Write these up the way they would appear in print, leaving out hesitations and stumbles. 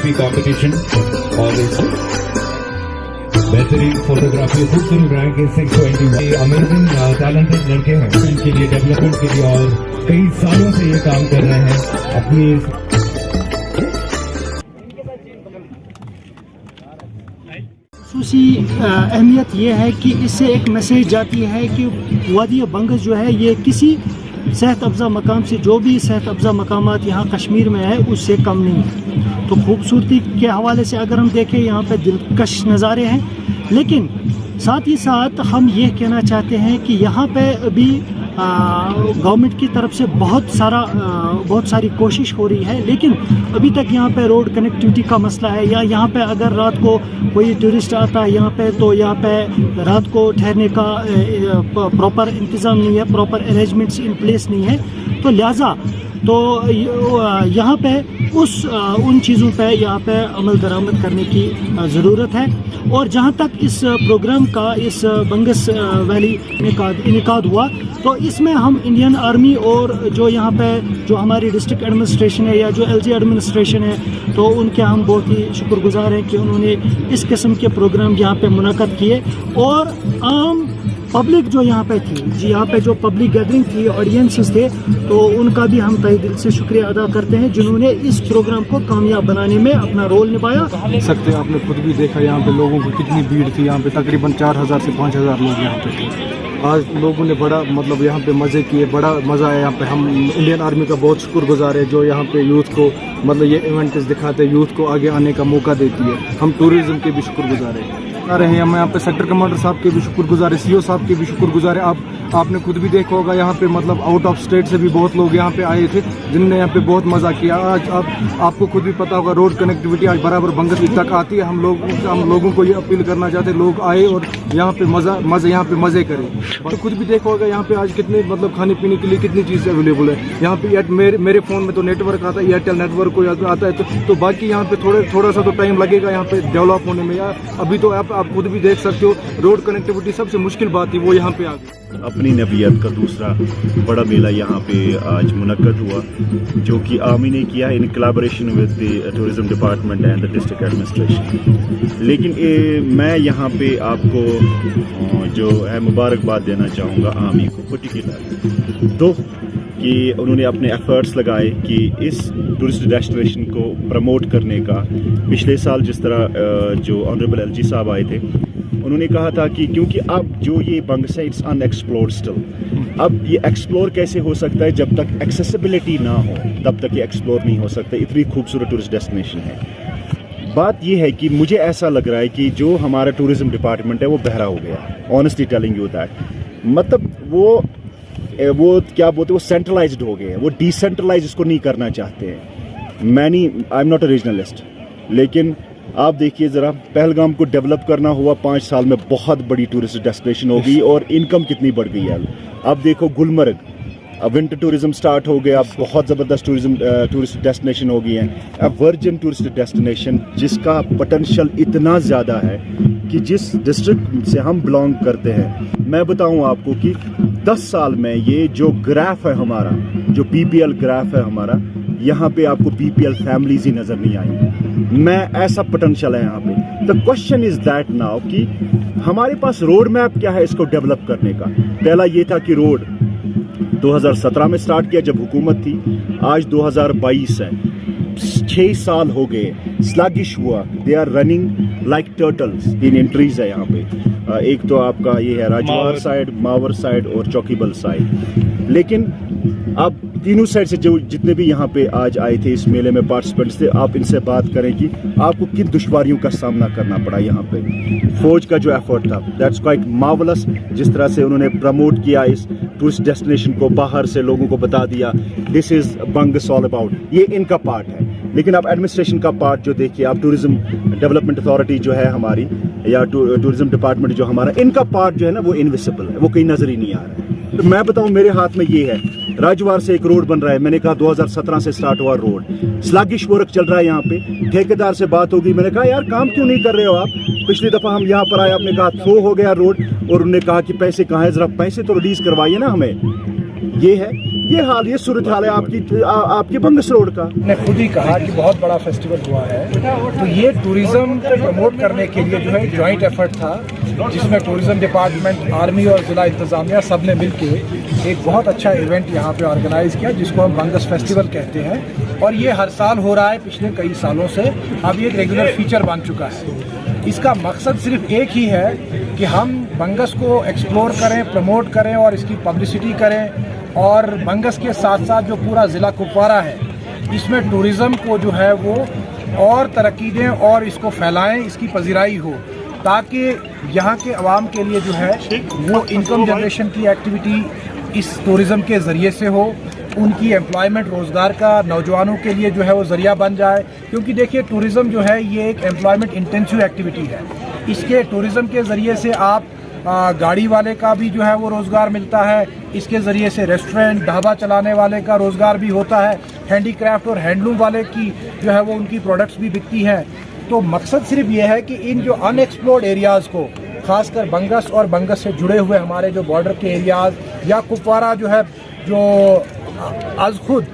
Photography competition और इस बेहतरीन फोटोग्राफी खूबसूरत रैंक 620 अमेजिंग टैलेंटेड लड़के हैं इनके लिए डेवलपमेंट के लिए और कई सालों से ये काम कर रहे हैं अपनी खसूसी अहमियत ये है कि इससे एक मैसेज जाती है कि वादी बंगस जो है ये किसी सेहत अफ़ज़ा मकाम से जो भी सेहत अफ़ज़ा मकामात यहाँ कश्मीर में है उससे कम नहीं है। तो खूबसूरती के हवाले से अगर हम देखें यहाँ पे दिलकश नज़ारे हैं, लेकिन साथ ही साथ हम ये कहना चाहते हैं कि यहाँ पे अभी गवर्नमेंट की तरफ से बहुत सारी कोशिश हो रही है, लेकिन अभी तक यहाँ पे रोड कनेक्टिविटी का मसला है, या यहाँ पे अगर रात को कोई टूरिस्ट आता है यहाँ पे तो यहाँ पे रात को ठहरने का प्रॉपर इंतज़ाम नहीं है, प्रॉपर अरेंजमेंट्स इन प्लेस नहीं है। तो लिहाजा तो यहाँ पे उन चीज़ों पे यहाँ पे अमल दरामद करने की ज़रूरत है। और जहाँ तक इस प्रोग्राम का इस बंगस वैली इनेकाद हुआ तो इसमें हम इंडियन आर्मी और जो यहाँ पे जो हमारी डिस्ट्रिक्ट एडमिनिस्ट्रेशन है या जो एलजी एडमिनिस्ट्रेशन है तो उनके हम बहुत ही शुक्रगुजार हैं कि उन्होंने इस किस्म के प्रोग्राम यहाँ पे मुनक़द किए। और आम पब्लिक जो यहाँ पे थी जी, यहाँ पे जो पब्लिक गैदरिंग थी, ऑडियंसेस थे, तो उनका भी हम तहे दिल से शुक्रिया अदा करते हैं जिन्होंने इस प्रोग्राम को कामयाब बनाने में अपना रोल निभाया। सकते आपने खुद भी देखा यहाँ पे लोगों की कितनी भीड़ थी, यहाँ पे तकरीबन 4000 से 5000 लोग यहाँ पे थे। आज लोगों ने बड़ा मतलब यहाँ पे मज़े किए, बड़ा मज़ा आया यहाँ पे। हम इंडियन आर्मी का बहुत शुक्रगुजार है जो यहाँ पे यूथ को मतलब ये इवेंट्स दिखाते हैं, यूथ को आगे आने का मौका देती है। हम टूरिज़्म के भी शुक्रगुजार आ रहे हैं, हम यहाँ पे सेक्टर कमांडर साहब के भी शुक्रगुजार है, सीओ साहब के भी शुक्रगुजार है। आपने खुद भी देखा होगा यहाँ पे मतलब आउट ऑफ स्टेट से भी बहुत लोग यहाँ पे आए थे जिनने यहाँ पे बहुत मज़ा किया। आज आपको खुद भी पता होगा रोड कनेक्टिविटी आज बराबर बंगस तक आती है। हम लोगों को ये अपील करना चाहते हैं लोग आए और यहाँ पे मज़े करें। तो खुद भी देखा होगा यहाँ पे आज कितने मतलब खाने पीने के लिए कितनी चीज़ें अवेलेबल है। यहाँ पे मेरे फ़ोन में तो नेटवर्क आता है, एयरटेल नेटवर्क को आता है, तो बाकी यहाँ पे थोड़ा सा तो टाइम लगेगा यहाँ पे डेवलप होने में। या अभी तो आप खुद भी देख सकते हो रोड कनेक्टिविटी सबसे मुश्किल बात थी वो यहाँ पे आ गई। अपनी नवीयत का दूसरा बड़ा मेला यहाँ पे आज मुनक्कद हुआ जो कि आर्मी ने किया in collaboration with the tourism department and the district administration. लेकिन मैं यहाँ पे आपको जो है मुबारकबाद देना चाहूँगा आर्मी को पर्टिकुलर तो कि उन्होंने अपने एफर्ट्स लगाए कि इस टूरिस्ट डेस्टिनेशन को प्रमोट करने का। पिछले साल जिस तरह जो ऑनरेबल एलजी साहब आए थे उन्होंने कहा था कि क्योंकि अब जो ये बंगस है इट्स अनएक्सप्लोर्ड स्टिल, अब ये एक्सप्लोर कैसे हो सकता है जब तक एक्सेसिबिलिटी ना हो तब तक ये एक्सप्लोर नहीं हो सकता। इतनी खूबसूरत टूरिस्ट डेस्टिनेशन है। बात ये है कि मुझे ऐसा लग रहा है कि जो हमारा टूरिज्म डिपार्टमेंट है वो बहरा हो गया, ऑनेस्टली टेलिंग यू दैट। मतलब वो क्या बोलते हैं वो सेंट्रलाइज्ड हो गए हैं, वो डिसेंट्रलाइज इसको नहीं करना चाहते हैं। आई एम नॉट अ रीजनलिस्ट, लेकिन आप देखिए ज़रा पहलगाम को डेवलप करना हुआ 5 साल में बहुत बड़ी टूरिस्ट डेस्टिनेशन हो गई और इनकम कितनी बढ़ गई है। अब देखो गुलमर्ग, अब विंटर टूरिज्म स्टार्ट हो गया, बहुत ज़बरदस्त टूरिस्ट डेस्टिनेशन हो गई है। अब वर्जिन टूरिस्ट डेस्टिनेशन जिसका पोटेंशियल इतना ज़्यादा है कि जिस डिस्ट्रिक्ट से हम बिलोंग करते हैं, मैं बताऊं आपको कि 10 साल में ये जो ग्राफ है हमारा, जो बीपीएल ग्राफ है हमारा, यहाँ पे आपको बीपीएल फैमिलीज ही नज़र नहीं आएंगी। मैं ऐसा पोटेंशियल है यहाँ पे। The question is that now कि हमारे पास रोड मैप क्या है इसको डेवलप करने का। पहला ये था कि रोड 2017 में स्टार्ट किया जब हुकूमत थी, आज 2022 है, 6 साल हो गए, स्लगिश हुआ। They are running like turtles. 3 entries है यहाँ पे, एक तो आपका ये है राजवार साइड, मावर साइड और चौकीबल साइड। लेकिन अब तीनों साइड से जो जितने भी यहाँ पे आज आए थे इस मेले में पार्टिसिपेंट्स थे, आप इनसे बात करें कि आपको किन दुश्वारियों का सामना करना पड़ा यहाँ पे। फौज का जो एफर्ट था दैट्स क्वाइट मार्वलस, जिस तरह से उन्होंने प्रमोट किया इस टूरिस्ट डेस्टिनेशन को, बाहर से लोगों को बता दिया दिस इज बंगस ऑल अबाउट। ये इनका पार्ट है। लेकिन आप एडमिनिस्ट्रेशन का पार्ट जो देखिए, आप टूरिज्म डेवलपमेंट अथॉरिटी जो है हमारी या टूरिज्म डिपार्टमेंट जो हमारा, इनका पार्ट जो है ना वो इनविजिबल है, वो कहीं नजर ही नहीं आ रहा है। तो मैं बताऊं मेरे हाथ में ये है, राजवार से एक रोड बन रहा है, मैंने कहा 2017 से स्टार्ट हुआ रोड, स्लगिश वर्क चल रहा है यहाँ पे। ठेकेदार से बात होगी, मैंने कहा यार काम क्यों नहीं कर रहे हो आप। पिछली दफा हम यहाँ पर आए, आपने कहा थ्रो हो गया रोड, और उन्होंने कहा कि पैसे कहाँ है, जरा पैसे तो रिलीज करवाइए ना हमें। یہ ہے, یہ حال, یہ صورتحال ہے آپ کی بنگس روڈ کا. نے خود ہی کہا کہ بہت بڑا فیسٹیول ہوا ہے, تو یہ ٹورزم کو پروموٹ کرنے کے لیے جو ہے جوائنٹ ایفرٹ تھا, جس میں ٹورزم ڈپارٹمنٹ, آرمی اور ضلع انتظامیہ سب نے مل کے ایک بہت اچھا ایونٹ یہاں پہ آرگنائز کیا, جس کو ہم بنگس فیسٹیول کہتے ہیں. اور یہ ہر سال ہو رہا ہے پچھلے کئی سالوں سے, اب یہ ایک ریگولر فیچر بن چکا ہے. اس کا مقصد صرف ایک ہی ہے کہ ہم بنگس کو ایکسپلور کریں, پروموٹ کریں اور اس کی پبلسٹی کریں, اور بنگس کے ساتھ ساتھ جو پورا ضلع کپوارہ ہے اس میں ٹورزم کو جو ہے وہ اور ترقی دیں اور اس کو پھیلائیں, اس کی پذیرائی ہو, تاکہ یہاں کے عوام کے لیے جو ہے وہ انکم جنریشن کی ایکٹیویٹی اس ٹورزم کے ذریعے سے ہو, ان کی امپلائمنٹ, روزگار کا نوجوانوں کے لیے جو ہے وہ ذریعہ بن جائے. کیونکہ دیکھیے ٹورزم جو ہے یہ ایک امپلائمنٹ انٹینسیو ایکٹیویٹی ہے. اس کے ٹورزم کے ذریعے سے آپ گاڑی والے کا بھی جو ہے وہ روزگار ملتا ہے, اس کے ذریعے سے ریسٹورنٹ, ڈھابا چلانے والے کا روزگار بھی ہوتا ہے, ہینڈی کرافٹ اور ہینڈلوم والے کی جو ہے وہ ان کی پروڈکٹس بھی بکتی ہیں. تو مقصد صرف یہ ہے کہ ان جو ان ایکسپلورڈ ایریاز کو, خاص کر بنگس اور بنگس سے جڑے ہوئے ہمارے جو بارڈر کے ایریاز, یا کپوارہ جو ہے جو از خود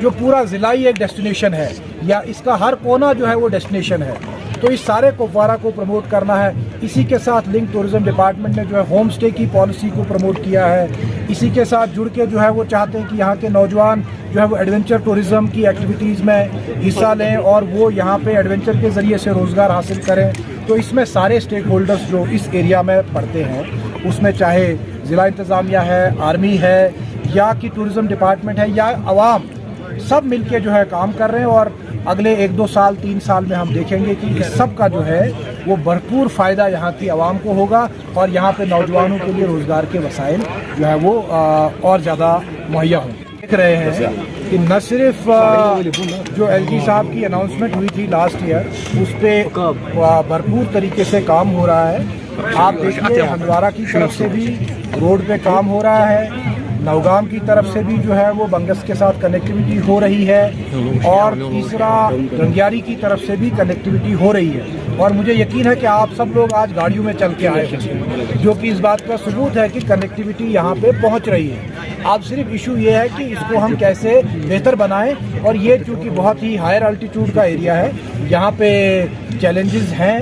جو پورا ضلع ہی ایک ڈیسٹینیشن ہے, یا اس کا ہر کونا جو ہے وہ ڈیسٹینیشن ہے, تو اس سارے کپوارہ کو پروموٹ کرنا ہے. اسی کے ساتھ لنک ٹورزم ڈپارٹمنٹ نے جو ہے ہوم اسٹے کی پالیسی کو پروموٹ کیا ہے. اسی کے ساتھ جڑ کے جو ہے وہ چاہتے ہیں کہ یہاں کے نوجوان جو ہے وہ ایڈونچر ٹورزم کی ایکٹیویٹیز میں حصہ لیں اور وہ یہاں پہ ایڈونچر کے ذریعے سے روزگار حاصل کریں. تو اس میں سارے اسٹیک ہولڈرز جو اس ایریا میں پڑتے ہیں, اس میں چاہے ضلع انتظامیہ ہے, آرمی ہے, یا کہ ٹورزم ڈپارٹمنٹ ہے, یا عوام, سب مل کے جو ہے کام کر رہے ہیں. اور اگلے 1-2 سال 3 سال میں ہم دیکھیں گے کہ اس سب کا جو ہے وہ بھرپور فائدہ یہاں کی عوام کو ہوگا, اور یہاں پہ نوجوانوں کے لیے روزگار کے وسائل جو ہے وہ اور زیادہ مہیا ہوں. دیکھ رہے ہیں کہ نہ صرف جو ایل جی صاحب کی اناؤنسمنٹ ہوئی تھی لاسٹ ایئر, اس پہ بھرپور طریقے سے کام ہو رہا ہے. آپ دیکھیے ہندوارہ کی طرف سے بھی روڈ پہ کام ہو رہا ہے, نوگام کی طرف سے بھی جو ہے وہ بنگس کے ساتھ کنیکٹیویٹی ہو رہی ہے, اور تیسرا گنگیاری کی طرف سے بھی کنیکٹیویٹی ہو رہی ہے. اور مجھے یقین ہے کہ آپ سب لوگ آج گاڑیوں میں چل کے آئے ہیں, جو کہ اس بات کا ثبوت ہے کہ کنیکٹیویٹی یہاں پہ پہنچ رہی ہے. اب صرف ایشو یہ ہے کہ اس کو ہم کیسے بہتر بنائیں, اور یہ چونکہ بہت ہی ہائر الٹیٹیوڈ کا ایریا ہے, یہاں پہ چیلنجز ہیں,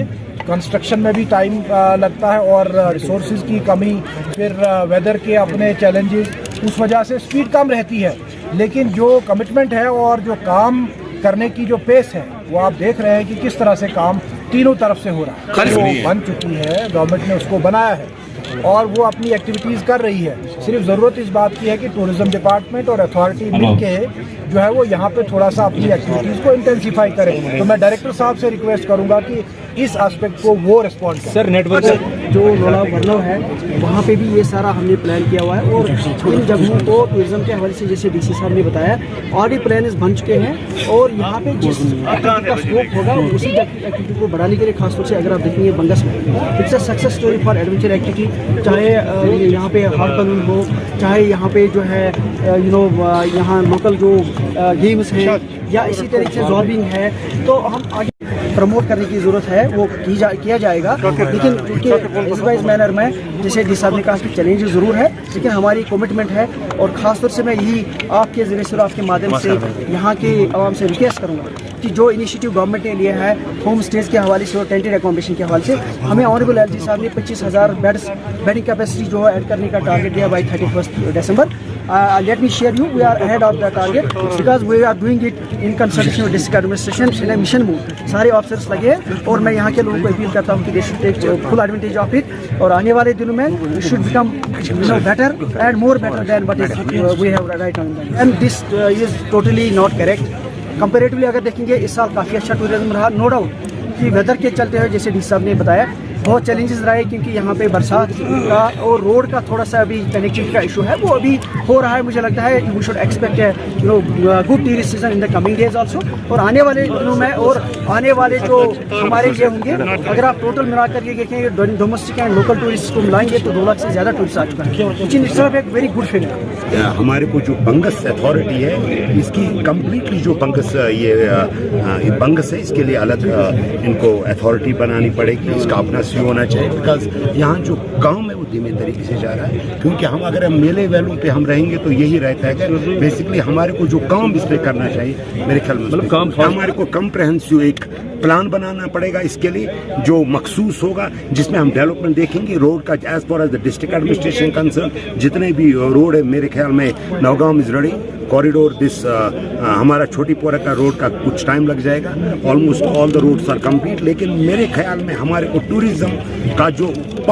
کنسٹرکشن میں بھی ٹائم لگتا ہے, اور ریسورسز کی کمی, پھر ویدر کے اپنے چیلنجز, اس وجہ سے سپیڈ کم رہتی ہے. لیکن جو کمٹمنٹ ہے اور جو کام کرنے کی جو پیس ہے, وہ آپ دیکھ رہے ہیں کہ کس طرح سے کام تینوں طرف سے ہو رہا ہے. وہ بن چکی ہے, گورنمنٹ نے اس کو بنایا ہے اور وہ اپنی ایکٹیویٹیز کر رہی ہے. صرف ضرورت اس بات کی ہے کہ ٹورزم ڈپارٹمنٹ اور اتھارٹی مل کے جو ہے وہ یہاں پہ تھوڑا سا اپنی ایکٹیویٹیز کو انٹینسیفائی کریں. تو میں ڈائریکٹر صاحب سے ریکویسٹ کروں گا کہ اس اسپیکٹ کو وہ ریسپونڈ کریں. سر نیٹ ورک جو لولا ورنو ہے وہاں پہ بھی یہ سارا ہم نے پلان کیا ہوا ہے, اور ان جگہوں کو ٹورزم کے حوالے سے جیسے ڈی سی صاحب نے بتایا آلریڈی پلانز بن چکے ہیں, اور یہاں پہ جس ایکٹیویٹی کا اسکوپ ہوگا اسی ایکٹیویٹی کو بڑھانے کے لیے خاص طور سے اگر آپ دیکھیں گے بنگس میں it's a success story for adventure activity, چاہے یہاں پہ ہاٹ بلون ہو, چاہے یہاں پہ جو ہے یہاں لوکل جو گیمز ہیں, یا اسی طریقے سے زوربنگ ہے. تو ہم آگے پروموٹ کرنے کی ضرورت ہے, وہ کیا جائے گا. لیکن اس وائز مینر میں جیسے ڈی صاحب نے کہا کہ چیلنج ضرور ہے, لیکن ہماری کمٹمنٹ ہے. اور خاص طور سے میں یہی آپ کے ذریعے سے آپ کے مادھیم سے یہاں کے عوام سے ریکویسٹ کروں گا کہ جو انیشیٹو گورنمنٹ نے لیا ہے ہوم اسٹیز کے حوالے سے اور ٹینٹڈ اکوموڈیشن کے حوالے سے, ہمیں آنریبل ایل جی صاحب نے 25,000 بیڈنگ کیپیسٹی جو ہے ایڈ کرنے کا ٹارگیٹ دیا by 31 December. Let me share you, we are ahead of the target because we are doing it in consultation with district administration in a mission mode. سارے officers لگے ہیں, اور میں یہاں کے لوگوں کو اپیل کرتا ہوں کہ they should take full advantage of it. اور آنے والے دنوں میں we should become better and more better than what is we have right now. And this is totally not correct. Comparatively اگر دیکھیں گے اس سال کافی اچھا ٹورزم رہا, نو ڈاؤٹ کہ ویدر کے چلتے ہوئے جیسے ڈی صاحب نے بتایا بہت چیلنجز رہے, کیونکہ یہاں پہ برسات کا اور روڈ کا تھوڑا سا ابھی کنیکٹیوٹی کا ایشو ہے, وہ ابھی ہو رہا ہے. مجھے لگتا ہے we should expect good tourist season in the coming days also. اور آنے والے دنوں میں اور آنے والے جو ہمارے یہ ہوں گے, اگر آپ ٹوٹل ملا کر یہ دیکھیں گے ڈومیسٹک اینڈ لوکل ٹورسٹ کو ملائیں گے تو 2 لاکھ سے زیادہ ٹورسٹ آ چکا ہے, وچ ان اٹسیلف ایک ویری گڈ فگر. ہمارے کو جو بنگس اتھارٹی ہے اس کی کمپلیٹلی جو بنگس یہ بنگس ہے اس کے لیے الگ ان کو اتھارٹی بنانی پڑے گی, اس کا اپنا कम्प्रहेंसिव होना चाहिए, बिकॉज यहाँ जो काम है वो धीमे तरीके से जा रहा है, क्योंकि हम अगर हम मेले वेलों पे हम रहेंगे तो यही रहता है कि बेसिकली हमारे को जो काम इस पे करना चाहिए, मेरे ख्याल में काम हमारे को कम्प्रहेंसिव एक प्लान बनाना पड़ेगा इसके लिए जो मखसूस होगा, जिसमें हम डेवलपमेंट देखेंगे रोड का as far as the district administration concern. जितने भी रोड है मेरे ख्याल में Naugam is ready corridor this हमारा छोटी पोरा का रोड का कुछ टाइम लग जाएगा, almost all the roads are complete. लेकिन मेरे ख्याल में हमारे को टूरिज्म का जो